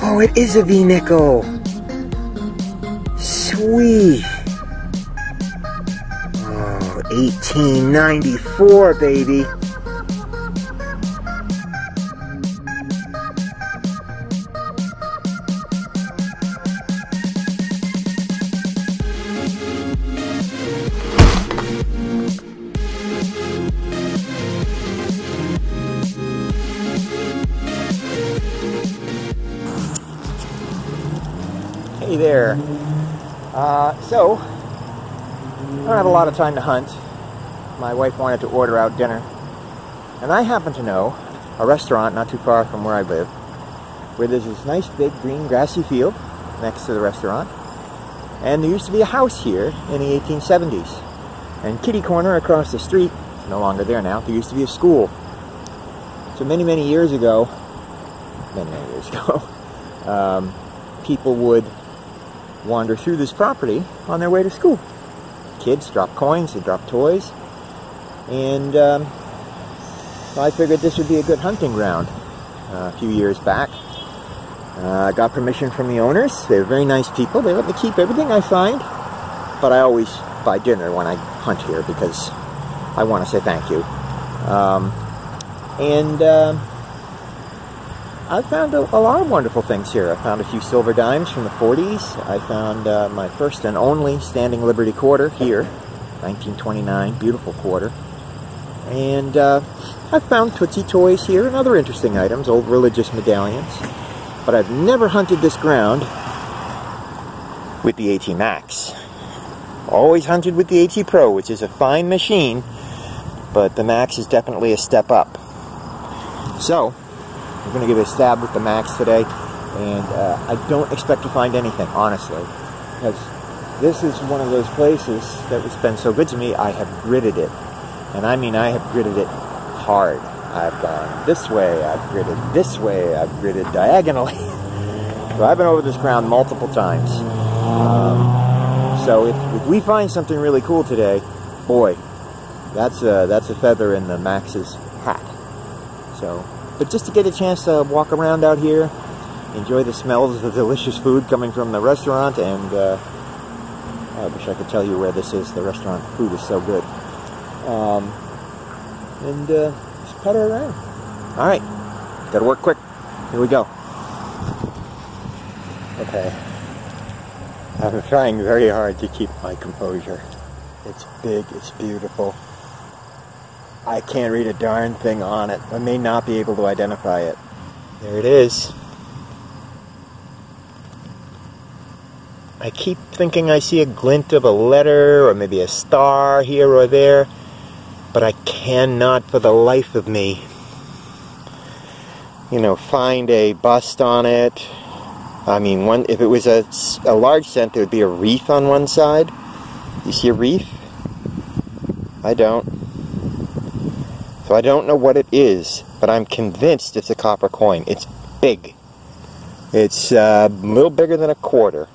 Oh, it is a V-nickel. Sweet. Oh, 1894, baby. Hey there. So, I don't have a lot of time to hunt. My wife wanted to order out dinner. And I happen to know a restaurant not too far from where I live, where there's this nice big green grassy field next to the restaurant. And there used to be a house here in the 1870s. And kitty corner across the street, it's no longer there now, there used to be a school. So many years ago, people would wander through this property on their way to school. Kids drop coins, they drop toys, and I figured this would be a good hunting ground. A few years back, I got permission from the owners. They were very nice people. They let me keep everything I find, but I always buy dinner when I hunt here because I want to say thank you. I found a lot of wonderful things here. I found a few silver dimes from the 40s. I found my first and only standing Liberty quarter here, 1929, beautiful quarter. And I found Tootsie toys here and other interesting items, old religious medallions. But I've never hunted this ground with the AT Max. Always hunted with the AT Pro, which is a fine machine, but the Max is definitely a step up. So, we're going to give it a stab with the Max today, and I don't expect to find anything, honestly, because this is one of those places that has been so good to me. I have gridded it, and I mean I have gridded it hard. I've gone this way, I've gridded this way, I've gridded diagonally. So I've been over this ground multiple times. So if we find something really cool today, boy, that's a feather in the Max's hat. So. But just to get a chance to walk around out here, enjoy the smells of the delicious food coming from the restaurant, and I wish I could tell you where this is. The restaurant food is so good. Just putter around. Alright, gotta work quick. Here we go. Okay. I'm trying very hard to keep my composure. It's big, it's beautiful. I can't read a darn thing on it. I may not be able to identify it. There it is. I keep thinking I see a glint of a letter or maybe a star here or there, but I cannot for the life of me, find a bust on it. I mean, if it was a large scent, there would be a wreath on one side. You see a wreath? I don't. So I don't know what it is, but I'm convinced it's a copper coin. It's big. It's a little bigger than a quarter.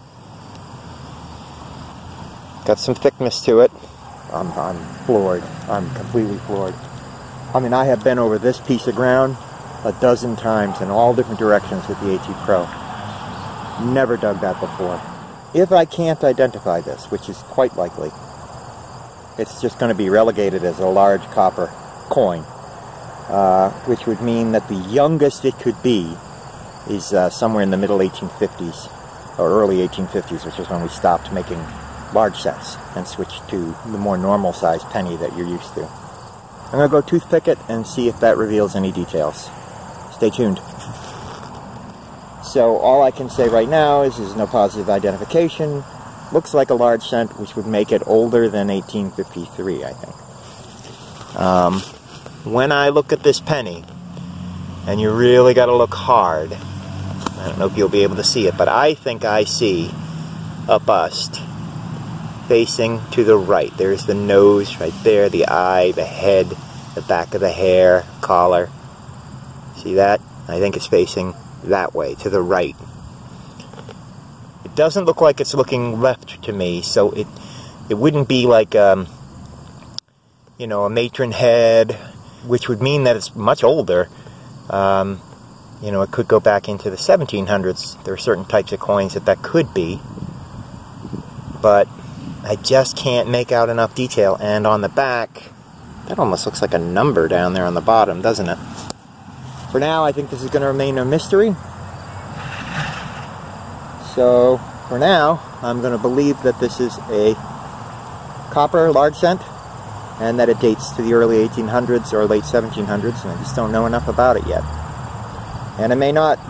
Got some thickness to it. I'm floored. I'm completely floored. I mean, I have been over this piece of ground a dozen times in all different directions with the AT Pro. Never dug that before. If I can't identify this, which is quite likely, it's just going to be relegated as a large copper coin, which would mean that the youngest it could be is somewhere in the middle 1850s or early 1850s, which is when we stopped making large sets and switched to the more normal size penny that you're used to. I'm going to go toothpick it and see if that reveals any details. Stay tuned. So all I can say right now is there's no positive identification. looks like a large cent, which would make it older than 1853, I think. When I look at this penny, and you really got to look hard, I don't know if you'll be able to see it, but I think I see a bust facing to the right. There's the nose right there, the eye, the head, the back of the hair, collar. See that? I think it's facing that way, to the right. It doesn't look like it's looking left to me, so it wouldn't be like, you know, a matron head, which would mean that it's much older. You know, it could go back into the 1700s. There are certain types of coins that could be, but I just can't make out enough detail. And on the back, that almost looks like a number down there on the bottom, doesn't it? For now, I think this is going to remain a mystery. So, for now, I'm going to believe that this is a copper large cent, and that it dates to the early 1800s or late 1700s, and I just don't know enough about it yet. And it may not.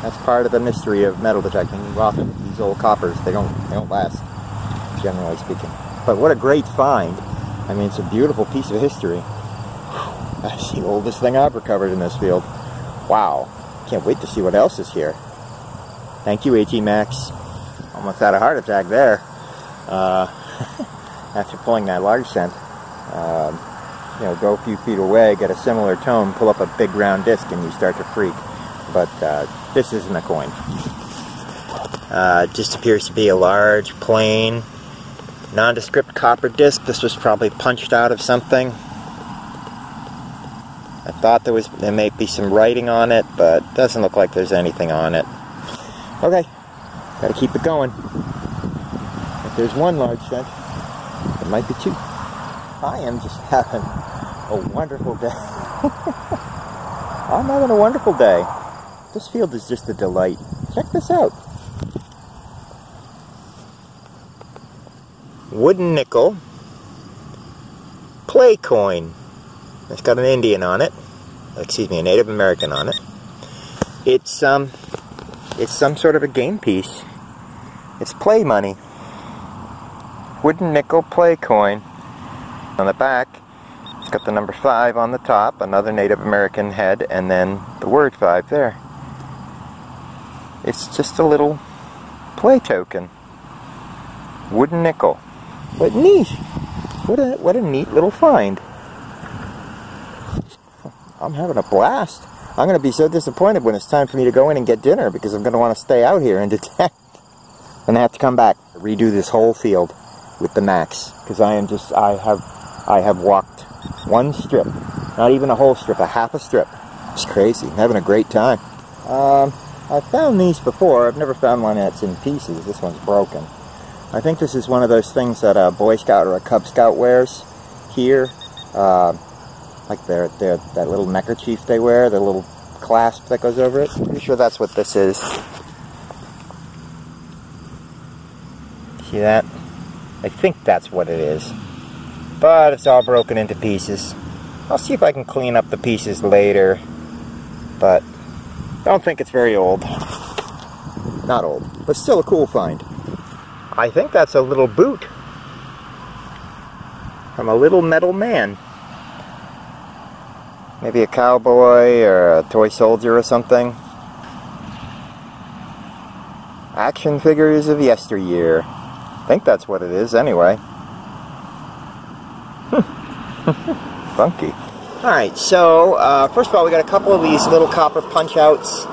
That's part of the mystery of metal detecting. Often, these old coppers, they don't last, generally speaking. But what a great find. I mean, it's a beautiful piece of history. That's the oldest thing I've recovered in this field. Wow. Can't wait to see what else is here. Thank you, AT Max. Almost had a heart attack there. After pulling that large cent. You know, go a few feet away, get a similar tone, pull up a big round disc, and you start to freak. But this isn't a coin. It just appears to be a large, plain, nondescript copper disc. This was probably punched out of something. I thought there may be some writing on it, but it doesn't look like there's anything on it. Okay, gotta keep it going. If there's one large cent, there might be two. I am just having a wonderful day. I'm having a wonderful day. This field is just a delight. Check this out. Wooden nickel play coin. It's got an Indian on it. Excuse me, a Native American on it. It's some sort of a game piece. It's play money. Wooden nickel play coin. On the back, it's got the number 5 on the top, another Native American head, and then the word 5 there. It's just a little play token. Wooden nickel. What neat! What a neat little find. I'm having a blast. I'm going to be so disappointed when it's time for me to go in and get dinner, because I'm going to want to stay out here and detect. I'm going to have to come back, redo this whole field with the Max, because I have walked one strip, not even a whole strip, a half a strip. It's crazy. I'm having a great time. I've found these before. I've never found one that's in pieces. This one's broken. I think this is one of those things that a Boy Scout or a Cub Scout wears here. Like that little neckerchief they wear, the little clasp that goes over it. Pretty sure that's what this is. See that? I think that's what it is. But it's all broken into pieces. I'll see if I can clean up the pieces later. But don't think it's very old. Not old, but still a cool find. I think that's a little boot from a little metal man. Maybe a cowboy or a toy soldier or something. Action figures of yesteryear. I think that's what it is anyway. Funky. Alright, so first of all, we got a couple of these little copper punch outs.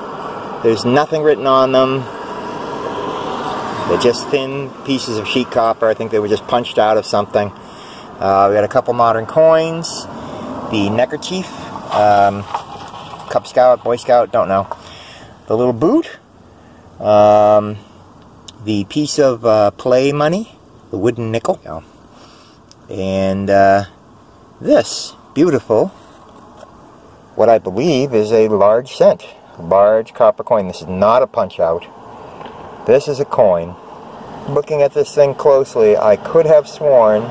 There's nothing written on them. They're just thin pieces of sheet copper. I think they were just punched out of something. We got a couple modern coins. The neckerchief. Cub Scout, Boy Scout, don't know. The little boot. The piece of play money. The wooden nickel. And this beautiful, what I believe is a large cent. Large copper coin. This is not a punch out. This is a coin. Looking at this thing closely, I could have sworn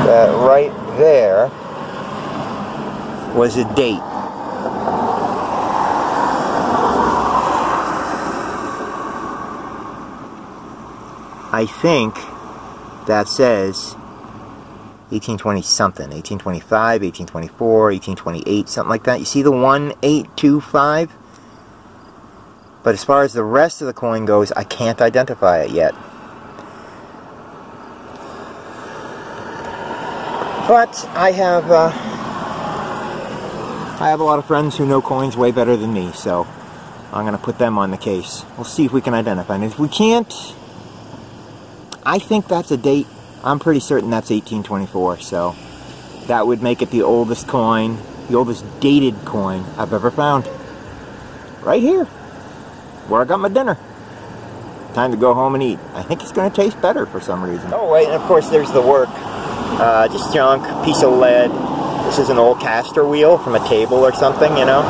that right there was a date. I think that says 1820 something, 1825, 1824, 1828, something like that. You see the 1825? But as far as the rest of the coin goes, I can't identify it yet. But I have a lot of friends who know coins way better than me, so I'm going to put them on the case. We'll see if we can identify. And if we can't, I think that's a date. I'm pretty certain that's 1824, so that would make it the oldest coin, the oldest dated coin I've ever found. Right here, where I got my dinner. Time to go home and eat. I think it's going to taste better for some reason. Oh wait, and of course there's the work. Just junk, piece of lead. This is an old caster wheel from a table or something, you know.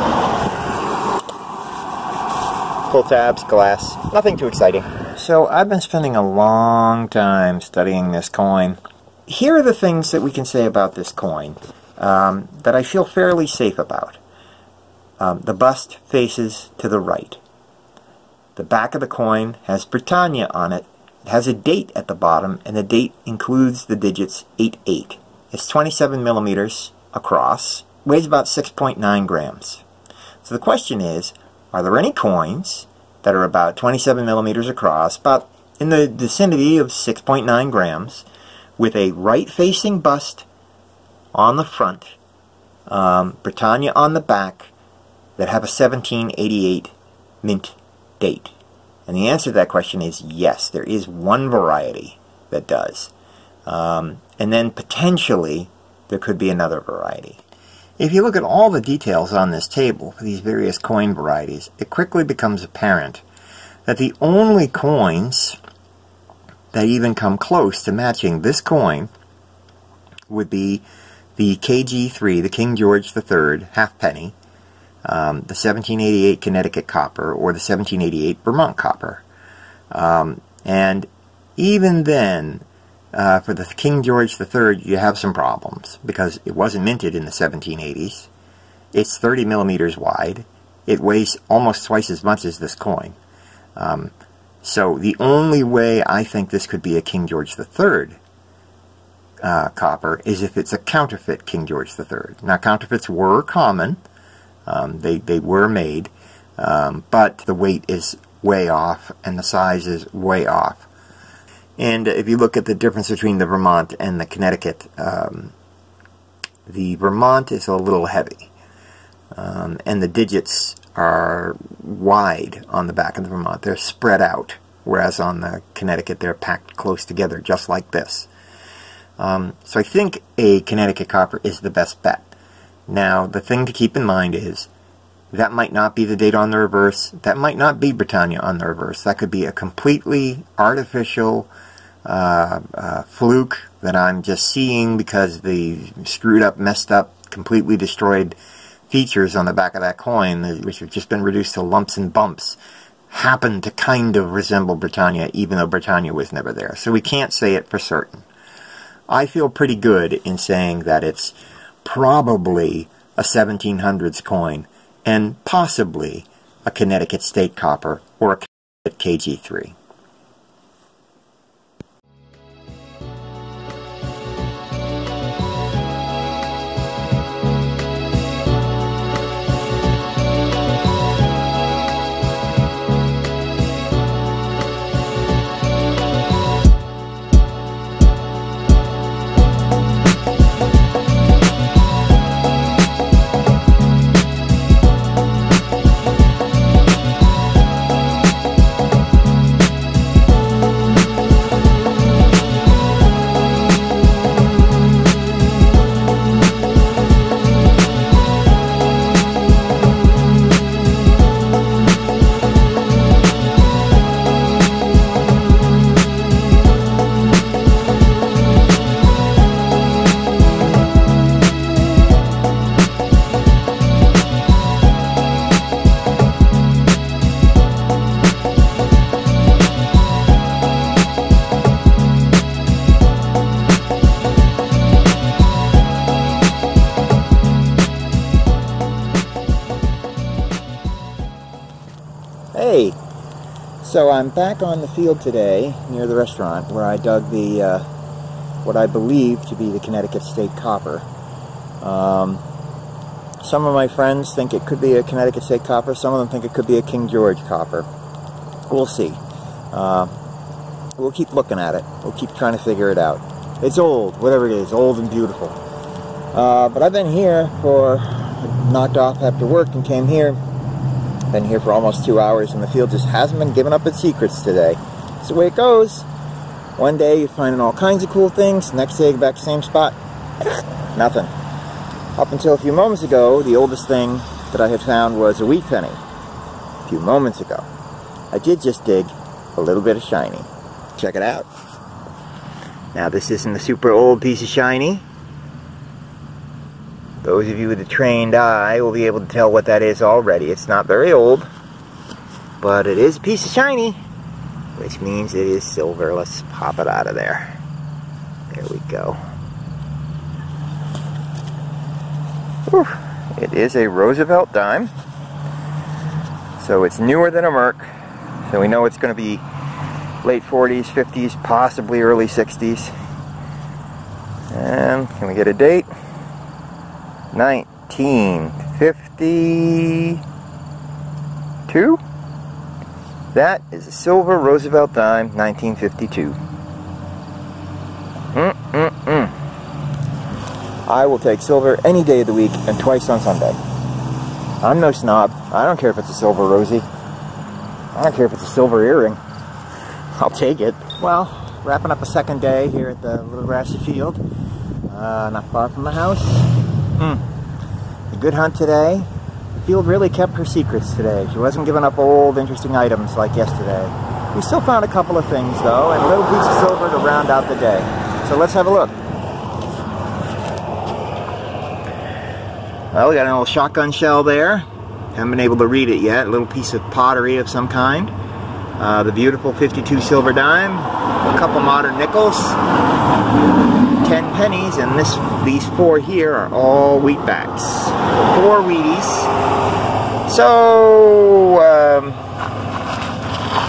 Pull tabs, glass, nothing too exciting. So I've been spending a long time studying this coin. Here are the things that we can say about this coin that I feel fairly safe about. The bust faces to the right. The back of the coin has Britannia on it. It has a date at the bottom, and the date includes the digits 88. It's 27 millimeters across, weighs about 6.9 grams. So the question is, are there any coins that are about 27 millimeters across, about in the vicinity of 6.9 grams, with a right-facing bust on the front, Britannia on the back, that have a 1788 mint date? And the answer to that question is yes, there is one variety that does. And then potentially there could be another variety. If you look at all the details on this table for these various coin varieties, it quickly becomes apparent that the only coins that even come close to matching this coin would be the KGIII, the King George III halfpenny, the 1788 Connecticut Copper, or the 1788 Vermont Copper. And even then, for the King George III, you have some problems, because it wasn't minted in the 1780s. It's 30 millimeters wide. It weighs almost twice as much as this coin. So the only way I think this could be a King George III copper is if it's a counterfeit King George III. Now, counterfeits were common. They were made, but the weight is way off and the size is way off. And if you look at the difference between the Vermont and the Connecticut, the Vermont is a little heavy, and the digits are wide on the back of the Vermont. They're spread out, whereas on the Connecticut they're packed close together, just like this. So I think a Connecticut copper is the best bet. Now, the thing to keep in mind is that might not be the date on the reverse. That might not be Britannia on the reverse. That could be a completely artificial fluke that I'm just seeing because the screwed up, messed up, completely destroyed features on the back of that coin, which have just been reduced to lumps and bumps, happen to kind of resemble Britannia, even though Britannia was never there. So we can't say it for certain. I feel pretty good in saying that it's probably a 1700s coin, and possibly a Connecticut State Copper or a KGIII. So I'm back on the field today near the restaurant where I dug the what I believe to be the Connecticut State Copper. Some of my friends think it could be a Connecticut State Copper, some of them think it could be a King George Copper. We'll see. We'll keep looking at it. We'll keep trying to figure it out. It's old, whatever it is, old and beautiful. But I've been here knocked off after work and came here. Been here for almost 2 hours and the field just hasn't been giving up its secrets today. That's the way it goes. One day you're finding all kinds of cool things, next day you go back to the same spot. Nothing. Up until a few moments ago, the oldest thing that I had found was a wheat penny. A few moments ago. I did just dig a little bit of shiny. Check it out. Now this isn't a super old piece of shiny. Those of you with a trained eye will be able to tell what that is already. It's not very old, but it is a piece of shiny, which means it is silver. Let's pop it out of there. There we go. Whew. It is a Roosevelt dime, so it's newer than a Merc, so we know it's going to be late 40s, 50s, possibly early 60s. And can we get a date? 1952? That is a silver Roosevelt dime, 1952. I will take silver any day of the week and twice on Sunday. I'm no snob. I don't care if it's a silver Rosie. I don't care if it's a silver earring. I'll take it. Well, wrapping up a second day here at the little grassy field. Not far from the house. A good hunt today. The field really kept her secrets today. She wasn't giving up old, interesting items like yesterday. We still found a couple of things, though, and a little piece of silver to round out the day. So let's have a look. Well, we got an old shotgun shell there. Haven't been able to read it yet. A little piece of pottery of some kind. The beautiful 52 silver dime. A couple modern nickels. 10 pennies, and these 4 here are all wheatbacks. 4 Wheaties. So,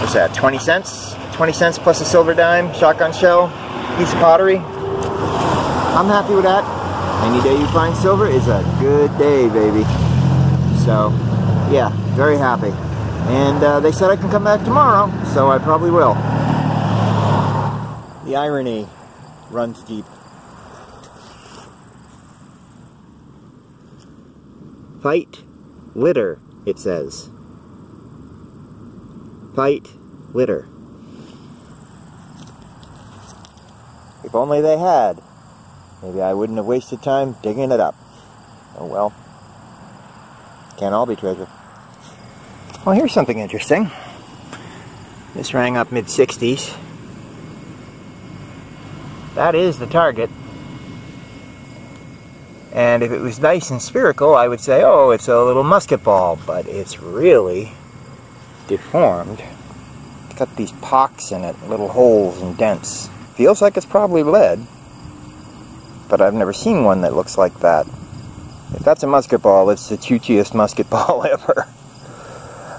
what's that, 20 cents? 20 cents plus a silver dime, shotgun shell, piece of pottery. I'm happy with that. Any day you find silver is a good day, baby. So, yeah, very happy. And they said I can come back tomorrow, so I probably will. The irony runs deep. Fight litter, it says. Fight litter. If only they had. Maybe I wouldn't have wasted time digging it up. Oh well. Can't all be treasure. Well, here's something interesting. This rang up mid-60s. That is the target. And if it was nice and spherical, I would say, oh, it's a little musket ball, but it's really deformed. It's got these pocks in it, little holes and dents. Feels like it's probably lead, but I've never seen one that looks like that. If that's a musket ball, it's the choochiest musket ball ever.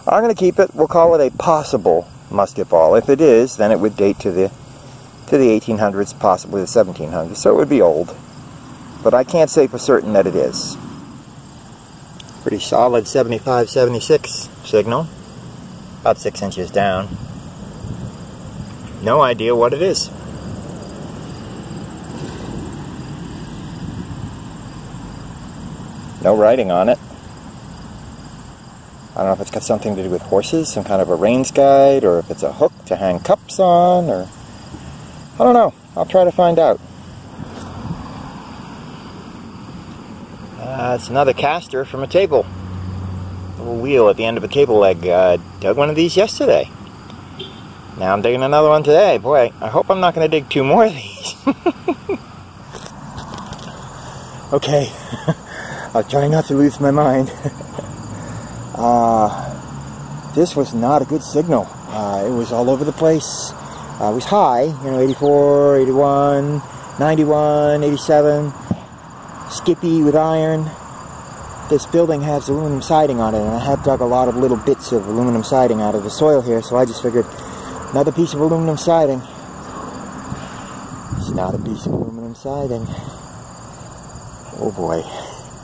I'm going to keep it. We'll call it a possible musket ball. If it is, then it would date to the 1800s, possibly the 1700s, so it would be old. But I can't say for certain that it is. Pretty solid 75-76 signal. About 6 inches down. No idea what it is. No writing on it. I don't know if it's got something to do with horses, some kind of a range guide, or if it's a hook to hang cups on, or... I don't know. I'll try to find out. It's another caster from a table. A little wheel at the end of a cable leg. Dug one of these yesterday. Now I'm digging another one today. Boy, I hope I'm not going to dig 2 more of these. Okay. I'll try not to lose my mind. This was not a good signal. It was all over the place. It was high, 84, 81, 91, 87. Skippy with iron. this building has aluminum siding on it, and I have dug a lot of little bits of aluminum siding out of the soil here, so I just figured another piece of aluminum siding. It's not a piece of aluminum siding. Oh boy.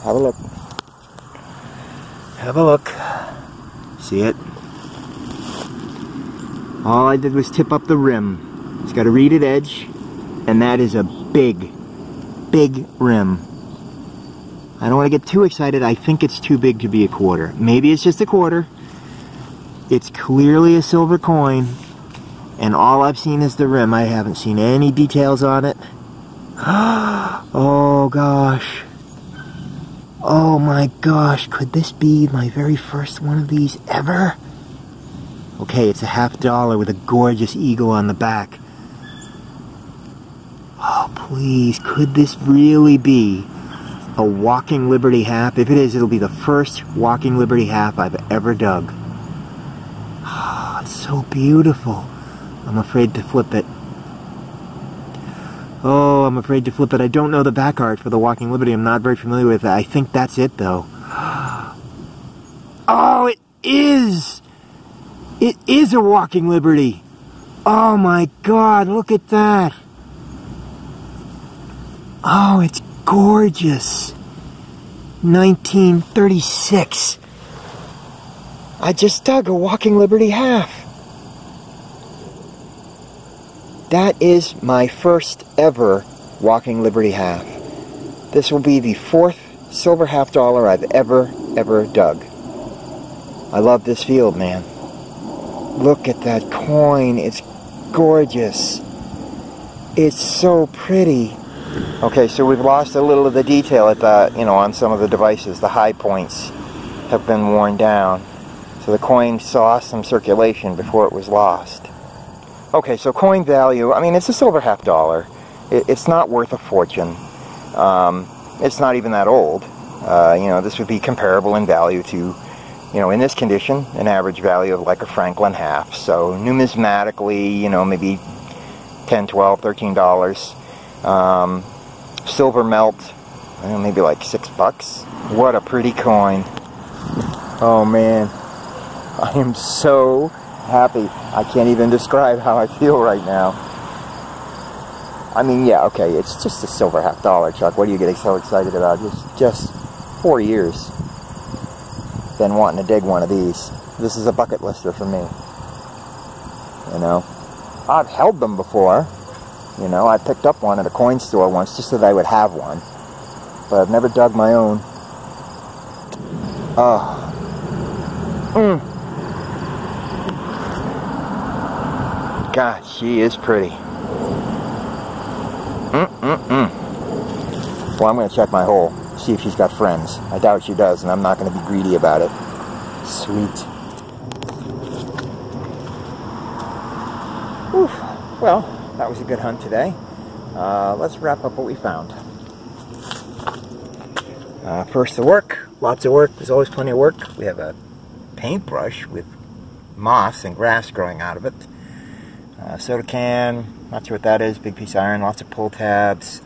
Have a look. Have a look. See it? All I did was tip up the rim. It's got a reeded edge, and that is a big, big rim. I don't want to get too excited. I think it's too big to be a quarter. Maybe it's just a quarter. It's clearly a silver coin, and all I've seen is the rim. I haven't seen any details on it. Oh gosh. Oh my gosh, could this be my very first one of these ever? Okay, it's a $50 with a gorgeous eagle on the back. Oh please, could this really be a Walking Liberty half? If it is, it'll be the first Walking Liberty half I've ever dug. Oh, it's so beautiful. I'm afraid to flip it. Oh, I'm afraid to flip it. I don't know the back art for the Walking Liberty. I'm not very familiar with it. I think that's it, though. Oh, it is! It is a Walking Liberty! Oh my God, look at that! Oh, it's gorgeous! 1936. I just dug a Walking Liberty half. That is my first ever Walking Liberty half. This will be the 4th silver $50 I've ever dug. I love this field, man. Look at that coin. It's gorgeous. It's so pretty. Okay, so we've lost a little of the detail at the, on some of the devices. The high points have been worn down. So the coin saw some circulation before it was lost. Okay, so coin value, I mean, it's a silver $50. It's not worth a fortune. It's not even that old. This would be comparable in value to, in this condition, an average value of like a Franklin half. So numismatically, maybe $10, $12, $13. Silver melt, maybe like $6. What a pretty coin. Oh man, I am so happy. I can't even describe how I feel right now. I mean, yeah, okay, it's just a silver $50, Chuck. What are you getting so excited about? It's just 4 years been wanting to dig one of these. This is a bucket lister for me. I've held them before. I picked up one at a coin store once just so that I would have one. But I've never dug my own. Oh. God, she is pretty. Well, I'm going to check my hole, see if she's got friends. I doubt she does, and I'm not going to be greedy about it. Sweet. Oof. Well, that was a good hunt today. Let's wrap up what we found. First the work. Lots of work. There's always plenty of work. We have a paintbrush with moss and grass growing out of it. Soda can, not sure what that is, big piece of iron, lots of pull tabs,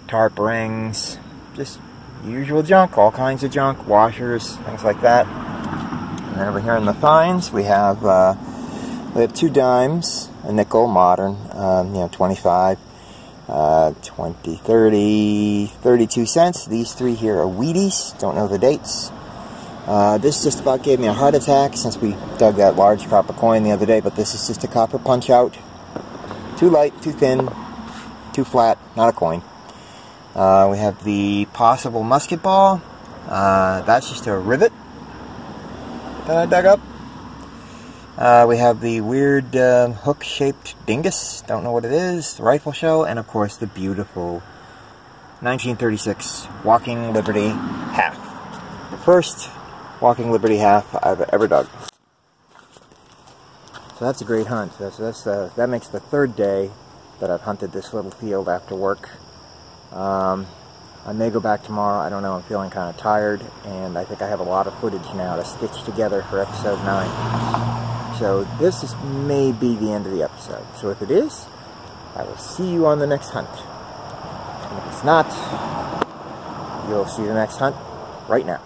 tarp rings, just usual junk, all kinds of junk, washers, things like that. And then over here in the finds, we have 2 dimes, a nickel, modern, 25, 20, 30, 32 cents. These 3 here are Wheaties, don't know the dates. This just about gave me a heart attack since we dug that large copper coin the other day, but this is just a copper punch out. Too light, too thin, too flat, not a coin. We have the possible musket ball. That's just a rivet that I dug up. We have the weird hook-shaped dingus, don't know what it is, the rifle shell, and of course the beautiful 1936 Walking Liberty half. The first Walking Liberty half I've ever dug. So that's a great hunt. That makes the 3rd day that I've hunted this little field after work. I may go back tomorrow. I don't know. I'm feeling kind of tired, and I think I have a lot of footage now to stitch together for episode 9. So this may be the end of the episode. So if it is, I will see you on the next hunt. And if it's not, you'll see the next hunt right now.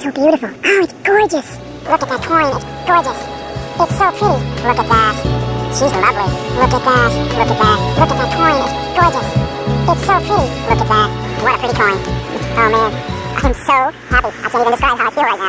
so beautiful. Oh, it's gorgeous. Look at that coin. It's gorgeous. It's so pretty. Look at that. She's lovely. Look at that. Look at that. Look at that coin. It's gorgeous. It's so pretty. Look at that. What a pretty coin. Oh, man. I'm so happy. I can't even describe how I feel right now.